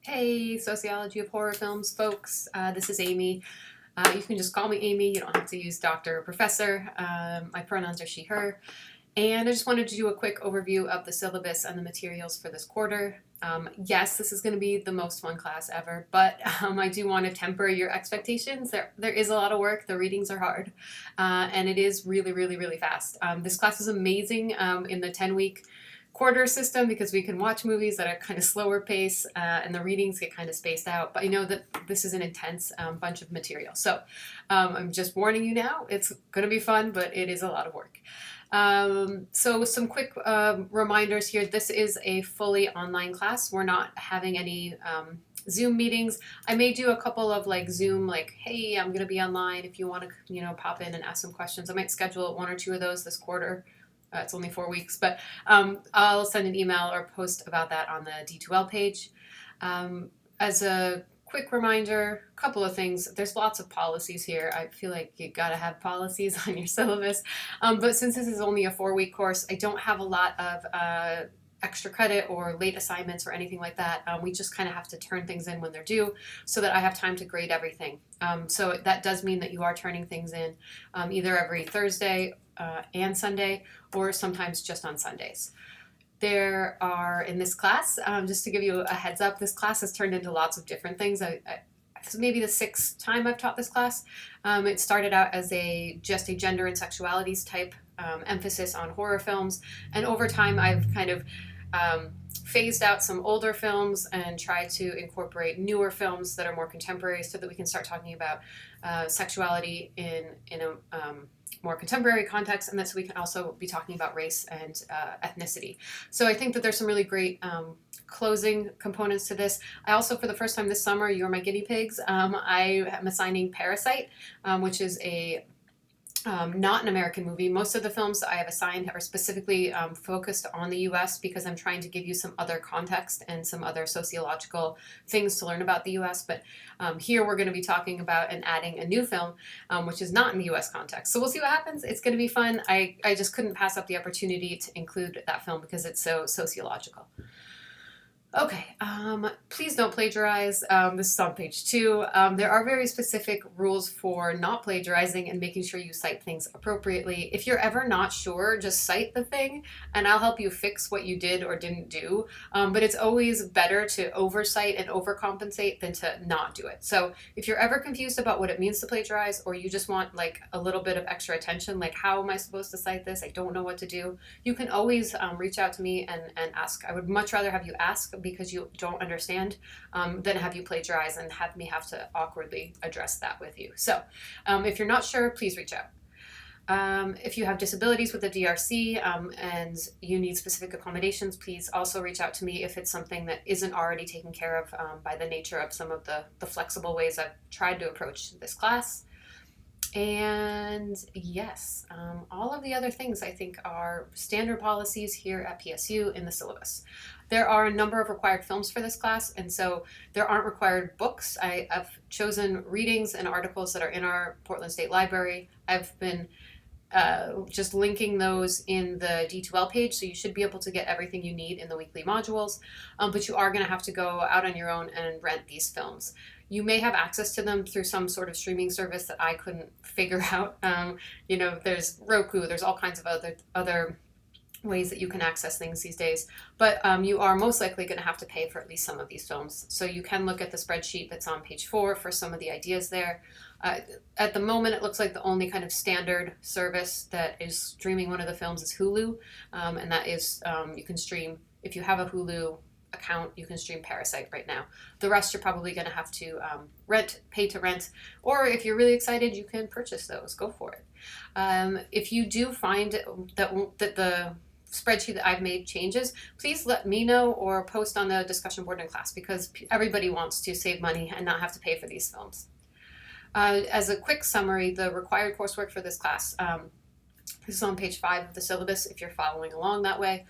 Hey, Sociology of Horror Films folks. This is Amy. You can just call me Amy. You don't have to use doctor or professor. My pronouns are she, her. And I just wanted to do a quick overview of the syllabus and the materials for this quarter. Yes, this is going to be the most fun class ever, but I do want to temper your expectations. There is a lot of work. The readings are hard, and it is really, really, really fast. This class is amazing in the 10-week quarter system because we can watch movies that are kind of slower pace and the readings get kind of spaced out. But I know that this is an intense bunch of material. So I'm just warning you now, it's going to be fun, but it is a lot of work. So some quick reminders here. This is a fully online class. We're not having any Zoom meetings. I may do a couple of like Zoom, like, hey, I'm going to be online if you want to, pop in and ask some questions. I might schedule one or two of those this quarter. It's only 4 weeks, but I'll send an email or post about that on the D2L page. As a quick reminder, a couple of things. There's lots of policies here. I feel like you gotta have policies on your syllabus. But since this is only a 4-week course, I don't have a lot of extra credit or late assignments or anything like that. We just kind of have to turn things in when they're due so that I have time to grade everything. So that does mean that you are turning things in either every Thursday and Sunday, or sometimes just on Sundays. There are, in this class, just to give you a heads up, this class has turned into lots of different things. This is maybe the 6th time I've taught this class. It started out as just a gender and sexualities type emphasis on horror films, and over time I've kind of phased out some older films and tried to incorporate newer films that are more contemporary so that we can start talking about sexuality in a more contemporary context, and that so we can also be talking about race and ethnicity. So I think that there's some really great closing components to this. I also, for the first time this summer, you're my guinea pigs. I am assigning Parasite, which is a not an American movie. Most of the films that I have assigned are specifically focused on the US because I'm trying to give you some other context and some other sociological things to learn about the US. But here we're going to be talking about and adding a new film, which is not in the US context. So we'll see what happens. It's going to be fun. I just couldn't pass up the opportunity to include that film because it's so sociological. Okay, please don't plagiarize. This is on page 2. There are very specific rules for not plagiarizing and making sure you cite things appropriately. If you're ever not sure, just cite the thing and I'll help you fix what you did or didn't do. But it's always better to oversight and overcompensate than to not do it. So if you're ever confused about what it means to plagiarize, or you just want like a little bit of extra attention, like how am I supposed to cite this? I don't know what to do. You can always reach out to me and ask. I would much rather have you ask because you don't understand than have you plagiarize and have me have to awkwardly address that with you. So if you're not sure, please reach out. If you have disabilities with the DRC and you need specific accommodations, please also reach out to me if it's something that isn't already taken care of by the nature of some of the flexible ways I've tried to approach this class. And yes, all of the other things I think are standard policies here at PSU in the syllabus. There are a number of required films for this class, and so there aren't required books. I've chosen readings and articles that are in our Portland State Library. I've been just linking those in the D2L page, so you should be able to get everything you need in the weekly modules, but you are going to have to go out on your own and rent these films. You may have access to them through some sort of streaming service that I couldn't figure out. There's Roku, there's all kinds of other ways that you can access things these days, but you are most likely going to have to pay for at least some of these films. So you can look at the spreadsheet that's on page 4 for some of the ideas there. At the moment, it looks like the only kind of standard service that is streaming one of the films is Hulu, and that is, you can stream, if you have a Hulu account, you can stream Parasite right now. The rest you're probably going to have to pay to rent, or if you're really excited, you can purchase those. Go for it. If you do find that the spreadsheet that I've made changes, please let me know or post on the discussion board in class because everybody wants to save money and not have to pay for these films. As a quick summary, the required coursework for this class, this is on page 5 of the syllabus if you're following along that way.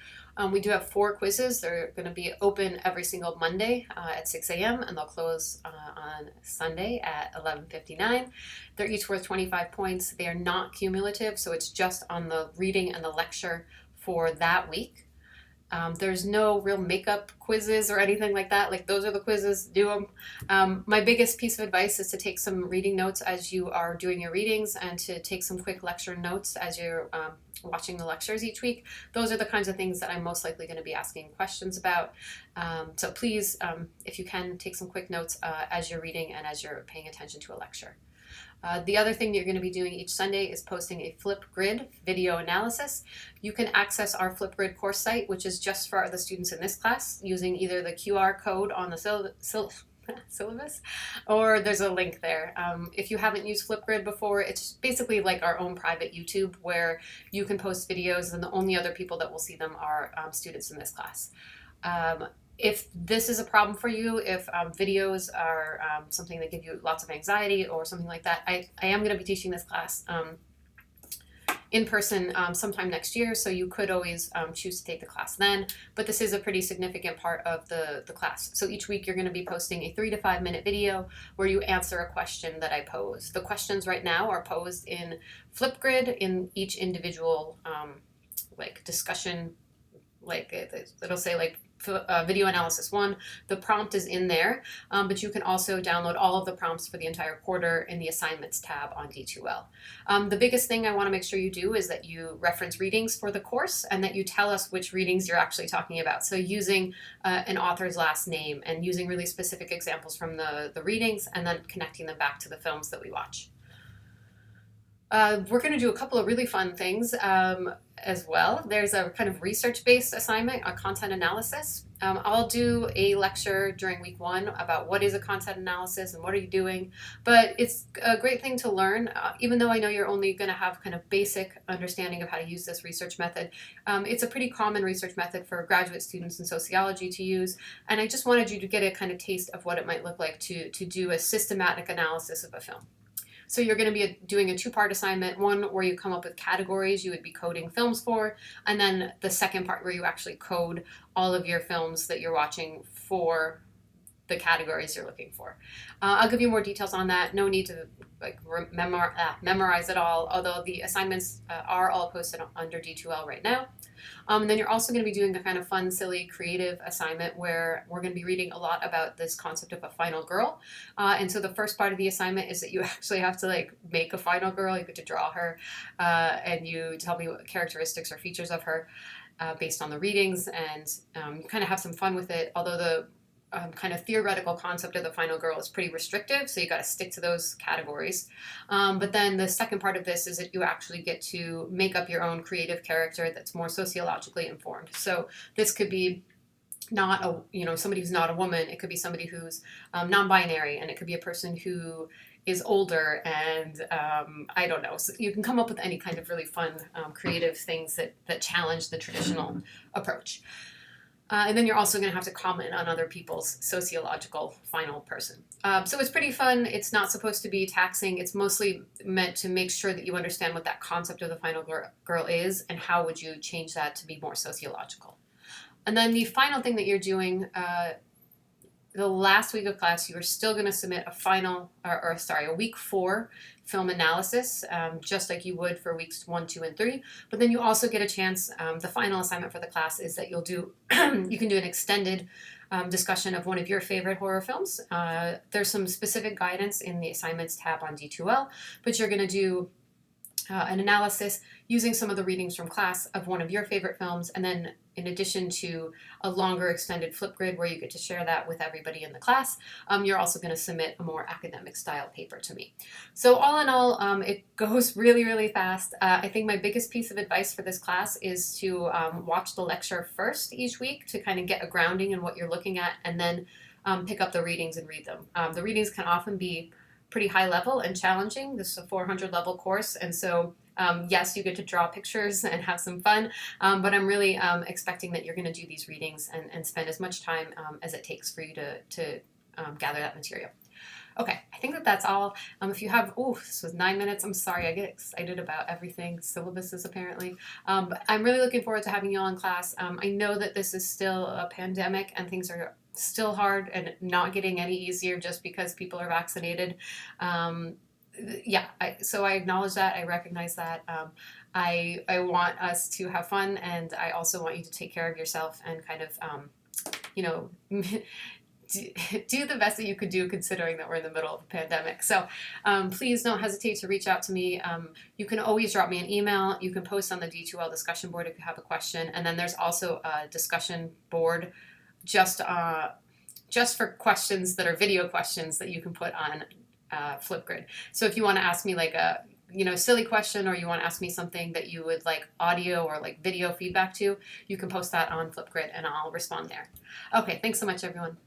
We do have 4 quizzes. They're going to be open every single Monday at 6 a.m. and they'll close on Sunday at 11:59. They're each worth 25 points. They are not cumulative, so it's just on the reading and the lecture for that week. There's no real makeup quizzes or anything like that. Like those are the quizzes, do them. My biggest piece of advice is to take some reading notes as you are doing your readings and to take some quick lecture notes as you're watching the lectures each week. Those are the kinds of things that I'm most likely going to be asking questions about. So please, if you can, take some quick notes as you're reading and as you're paying attention to a lecture. The other thing you're going to be doing each Sunday is posting a Flipgrid video analysis. You can access our Flipgrid course site, which is just for the students in this class, using either the QR code on the syllabus, or there's a link there. If you haven't used Flipgrid before, it's basically like our own private YouTube where you can post videos and the only other people that will see them are students in this class. If this is a problem for you, if videos are something that give you lots of anxiety or something like that, I am going to be teaching this class in person sometime next year, so you could always choose to take the class then, but this is a pretty significant part of the class. So each week you're going to be posting a 3 to 5 minute video where you answer a question that I pose. The questions right now are posed in Flipgrid in each individual like discussion, like it'll say like video analysis 1. The prompt is in there, but you can also download all of the prompts for the entire quarter in the assignments tab on D2L. The biggest thing I want to make sure you do is that you reference readings for the course and that you tell us which readings you're actually talking about. So using an author's last name and using really specific examples from the readings and then connecting them back to the films that we watch. We're going to do a couple of really fun things as well. There's a kind of research-based assignment, a content analysis. I'll do a lecture during week 1 about what is a content analysis and what are you doing, but it's a great thing to learn, even though I know you're only going to have kind of basic understanding of how to use this research method. It's a pretty common research method for graduate students in sociology to use, and I just wanted you to get a kind of taste of what it might look like to do a systematic analysis of a film. So you're going to be doing a 2-part assignment, one where you come up with categories you would be coding films for, and then the second part where you actually code all of your films that you're watching for the categories you're looking for. I'll give you more details on that. No need to like memorize it all, although the assignments are all posted under D2L right now. And then you're also going to be doing a kind of fun, silly, creative assignment where we're going to be reading a lot about this concept of a final girl. And so the first part of the assignment is that you actually have to like make a final girl. You get to draw her and you tell me what characteristics or features of her based on the readings, and you kind of have some fun with it, although the kind of theoretical concept of the final girl is pretty restrictive, so you got to stick to those categories. But then the second part of this is that you actually get to make up your own creative character that's more sociologically informed. So this could be not somebody who's not a woman. It could be somebody who's non-binary, and it could be a person who is older, and I don't know. So you can come up with any kind of really fun, creative things that challenge the traditional approach. And then you're also going to have to comment on other people's sociological final person. So it's pretty fun. It's not supposed to be taxing. It's mostly meant to make sure that you understand what that concept of the final girl is and how would you change that to be more sociological. And then the final thing that you're doing, the last week of class, you are still going to submit a week 4 film analysis, just like you would for weeks 1, 2, and 3. But then you also get a chance, the final assignment for the class is that you can do an extended discussion of one of your favorite horror films. There's some specific guidance in the assignments tab on D2L, but you're going to do an analysis using some of the readings from class of one of your favorite films, and then in addition to a longer extended Flipgrid where you get to share that with everybody in the class, you're also going to submit a more academic style paper to me. So all in all, it goes really, really fast. I think my biggest piece of advice for this class is to watch the lecture first each week to kind of get a grounding in what you're looking at, and then pick up the readings and read them. The readings can often be pretty high level and challenging. This is a 400 level course, and so yes, you get to draw pictures and have some fun, but I'm really expecting that you're going to do these readings and spend as much time as it takes for you to gather that material. Okay, I think that's all. If you have, this was 9 minutes. I'm sorry, I get excited about everything. Syllabuses, apparently. But I'm really looking forward to having you all in class. I know that this is still a pandemic and things are still hard and not getting any easier just because people are vaccinated. yeah, so I acknowledge that. I recognize that. I want us to have fun, and I also want you to take care of yourself and kind of, you know, do the best that you could do considering that we're in the middle of a pandemic. So please don't hesitate to reach out to me. You can always drop me an email. You can post on the D2L discussion board if you have a question. And then there's also a discussion board just just for questions that are video questions that you can put on Flipgrid. So if you want to ask me like a silly question, or you want to ask me something that you would like audio or like video feedback to, you can post that on Flipgrid and I'll respond there. Okay, thanks so much, everyone.